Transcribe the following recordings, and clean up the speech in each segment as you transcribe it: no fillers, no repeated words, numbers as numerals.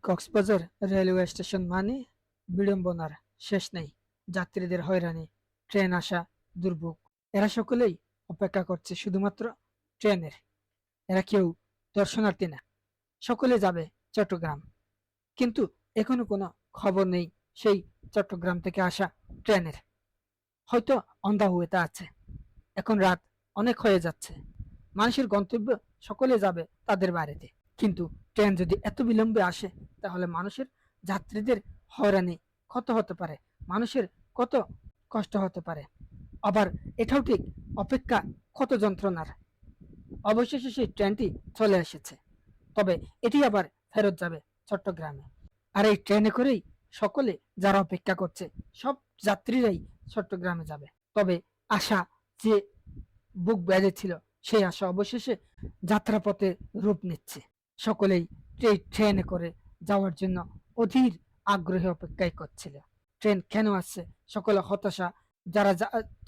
Cox's Bazar railway station মানে বিড়ম্বনার শেষ নেই। যাত্রীদের হয়রানি, ট্রেন আসা, দুর্ভোগ। এরা সকলেই অপেক্ষা করছে শুধুমাত্র ট্রেনের। এরা কেউ দর্শনার্থী না, সকলে যাবে চট্টগ্রাম। কিন্তু এখনো কোনো খবর নেই সেই চট্টগ্রাম থেকে আসা ট্রেনের। হয়তো অন্ধা হয়ে আছে। এখন রাত অনেক হয়ে যাচ্ছে, মানুষের গন্তব্য সকলে যাবে তাদের বাড়িতে। কিন্তু ট্রেন যদি এত বিলম্বে আসে, তাহলে মানুষের, যাত্রীদের হয়রানি কত হতে পারে, মানুষের কত কষ্ট হতে পারে। আবার এটাও ঠিক, অপেক্ষা কত যন্ত্রণার। অবশেষে সেই ট্রেনটি চলে এসেছে, তবে এটি আবার ফেরত যাবে চট্টগ্রামে। আর এই ট্রেনে করেই সকলে যারা অপেক্ষা করছে, সব যাত্রীরাই চট্টগ্রামে যাবে। তবে আশা যে বুক বেঁধেছিল, সেই আশা অবশেষে যাত্রাপথে রূপ নিচ্ছে। সকলেই এই ট্রেনে করে যাওয়ার জন্য অধীর আগ্রহে অপেক্ষায় করছিল। ট্রেন কেন আসছে, সকলে হতাশা। যারা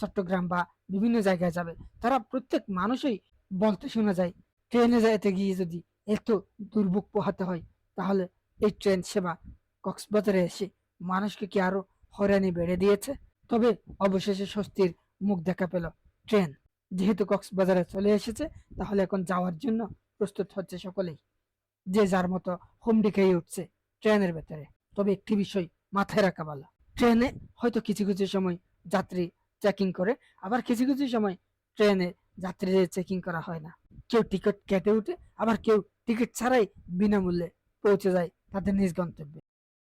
চট্টগ্রাম বা বিভিন্ন জায়গায় যাবে, তারা প্রত্যেক মানুষই বলতে শোনা যায়, ট্রেনে যেতে গিয়ে যদি এত দুর্ভোগ পোহাতে হয়, তাহলে এই ট্রেন সেবা কক্সবাজারে এসে মানুষকে কি আরো হয়রানি বেড়ে দিয়েছে। তবে অবশেষে স্বস্তির মুখ দেখা পেল ট্রেন। যেহেতু কক্সবাজারে চলে এসেছে, তাহলে এখন যাওয়ার জন্য প্রস্তুত হচ্ছে সকলেই। যে যার মতো হুমড়ি খেয়ে উঠছে ট্রেনের ভেতরে। তবে একটি বিষয় মাথায় রাখা ভালো, ট্রেনে হয়তো কিছু কিছু সময় যাত্রী চেকিং করে, আবার কিছু কিছু সময় ট্রেনে যাত্রীদের চেকিং করা হয় না। কেউ টিকিট কেটে উঠে, আবার কেউ টিকিট ছাড়াই বিনামূল্যে পৌঁছে যায় তাদের নিজ গন্তব্যে।